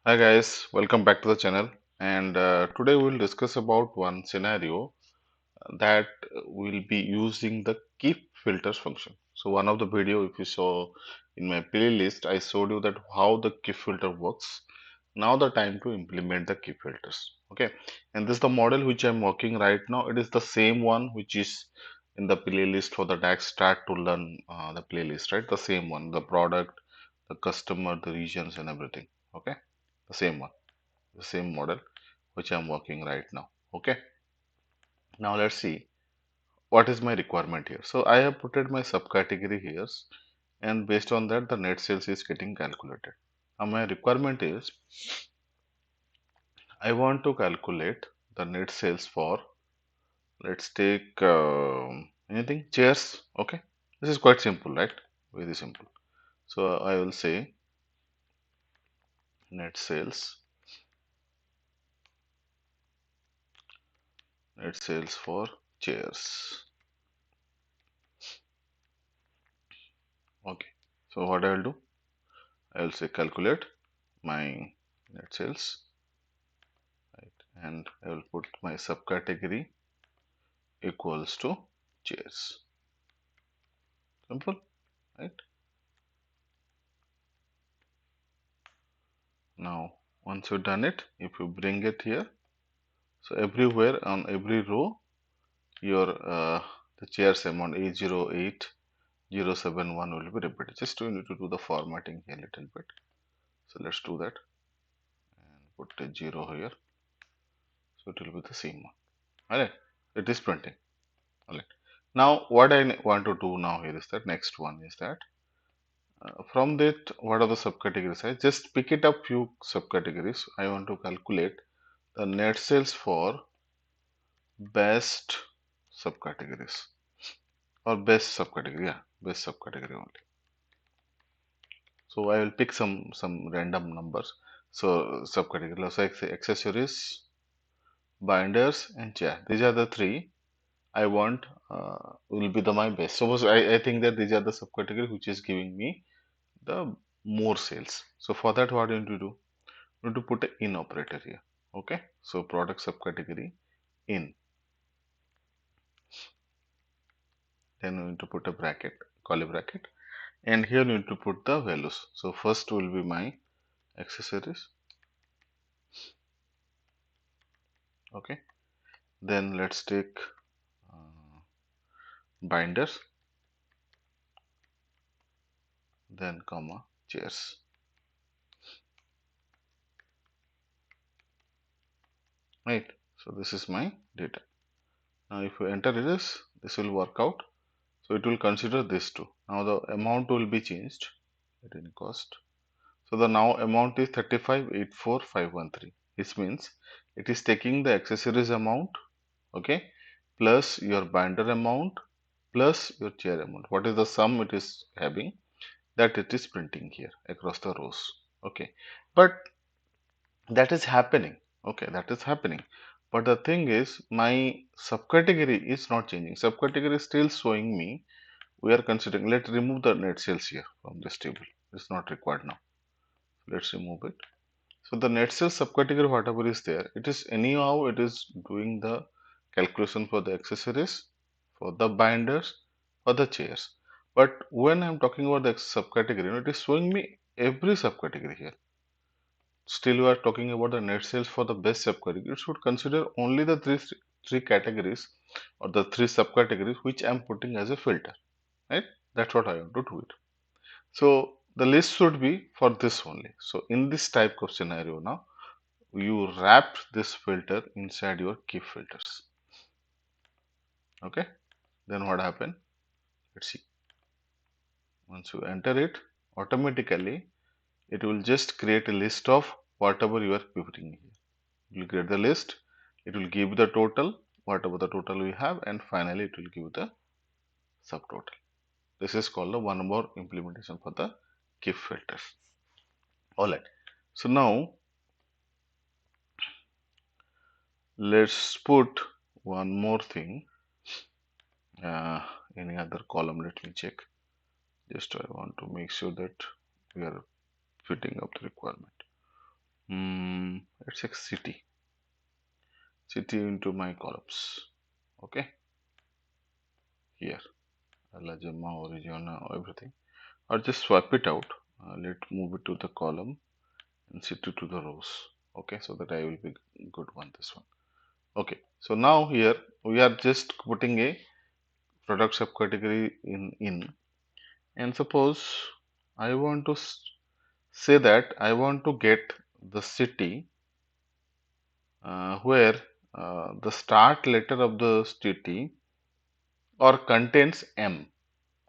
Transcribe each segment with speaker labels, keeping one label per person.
Speaker 1: Hi guys, welcome back to the channel. And today we'll discuss about one scenario that will be using the keep filters function. So one of the video, if you saw in my playlist, I showed you that how the keep filter works. Now the time to implement the keep filters. Okay, and this is the model which I'm working right now. It is the same one which is in the playlist for the DAX start to learn the playlist, right? The same one, the product, the customer, the regions, and everything. Okay, the same one, the same model which I'm working right now. Okay, now let's see what is my requirement here. So I have put my subcategory here, and based on that the net sales is getting calculated. Now my requirement is I want to calculate the net sales for, let's take anything, chairs. Okay, this is quite simple, right? Very simple. So I will say net sales for chairs. Okay, so what I will do, I will say calculate my net sales, right, and I will put my subcategory equals to chairs. Simple, right? Now once you've done it, if you bring it here, so everywhere on every row your the chairs amount A08071 will be repeated. Just you need to do the formatting here a little bit. So let's do that and put a 0 here, so it will be the same one. Alright, it is printing. Alright, now what I want to do now here is that next one is that from that, what are the subcategories? I just pick it up few subcategories. I want to calculate the net sales for best subcategories or best subcategory. Yeah, best subcategory only. So I will pick some random numbers. So subcategory, let's say accessories, binders, and chair. These are the three I want will be the my best. Suppose I think that these are the subcategory which is giving me the more sales. So for that, what do you need to do? You need to put an in operator here. Okay, so product subcategory in, then you need to put a bracket, curly bracket, and here you need to put the values. So first will be my accessories. Okay, then let's take uh, binders, then comma chairs. Right, so this is my data. Now if you enter this will work out. So it will consider this too. Now the amount will be changed at any cost. So the now amount is 35,84,513. This means it is taking the accessories amount, okay, plus your binder amount, plus your chair amount. What is the sum it is having, that it is printing here across the rows. Okay, but that is happening. Okay, that is happening. But the thing is, my subcategory is not changing. Subcategory is still showing me. We are considering. Let's remove the net sales here from this table. It's not required now. Let's remove it. So the net sales subcategory, whatever is there, it is anyhow it is doing the calculation for the accessories, for the binders, for the chairs. But when I'm talking about the subcategory, it is showing me every subcategory here. Still, we are talking about the net sales for the best subcategory. It should consider only the three categories or the three subcategories which I'm putting as a filter. Right? That's what I want to do it. So the list should be for this only. So in this type of scenario now, you wrap this filter inside your keep filters. Okay, then what happened? Let's see. Once you enter it, automatically it will just create a list of whatever you are putting here. You will create the list, it will give the total, whatever the total we have, and finally it will give the subtotal. This is called the one more implementation for the keep filters. Alright, so now let's put one more thing. uh, any other column, let me check. Just I want to make sure that we are fitting up the requirement. let's check city into my columns. Okay, here Alajama, Origina, everything. Or just swap it out. Let's move it to the column and city to the rows. Okay, so that I will be good one this one. Okay, so now here we are just putting a product subcategory in, and suppose I want to say that I want to get the city where the start letter of the city or contains M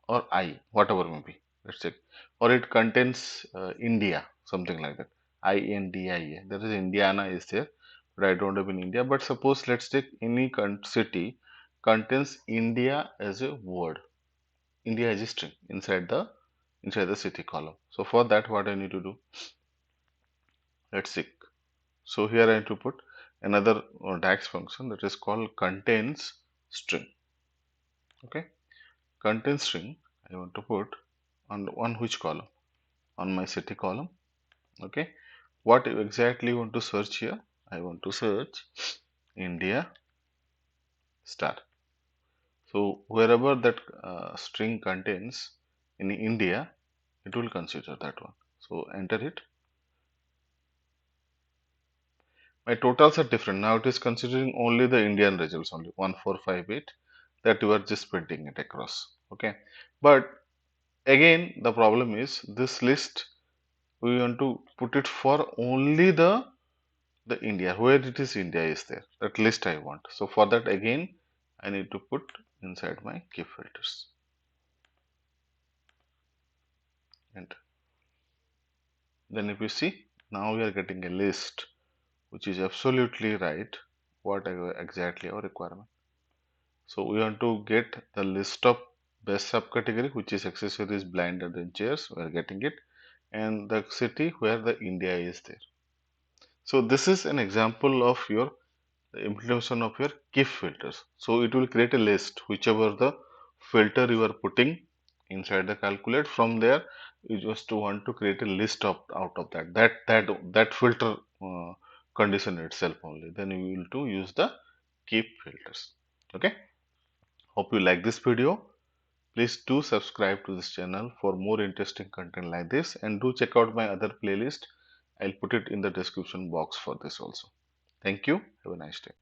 Speaker 1: or I, whatever may be. Let's check. Or it contains India, something like that. INDIA. That is Indiana is there, but I don't have in India. But suppose let's take any city contains India as a word. India as a string inside the city column. So for that, what I need to do? Let's see. So here I need to put another DAX function that is called contains string. Okay, contains string. I want to put on which column? On my city column. Okay, what exactly you want to search here? I want to search India star. So wherever that string contains in India, it will consider that one. So enter it. My totals are different. Now it is considering only the Indian results only 1458 that you are just printing it across. Okay, but again the problem is this list we want to put it for only the India where it is India is there, that list I want. So for that again I need to put inside my keep filters, and then if you see now we are getting a list which is absolutely right what exactly our requirement. So we want to get the list of best subcategory which is accessories, blinded and chairs. We are getting it, and the city where the India is there. So this is an example of your the implementation of your keep filters. So it will create a list whichever the filter you are putting inside the calculate. From there you just want to create a list of out of that filter condition itself only. Then you will to use the keep filters. Okay. Hope you like this video. Please do subscribe to this channel for more interesting content like this, and do check out my other playlist. I'll put it in the description box for this also. Thank you. Have a nice day.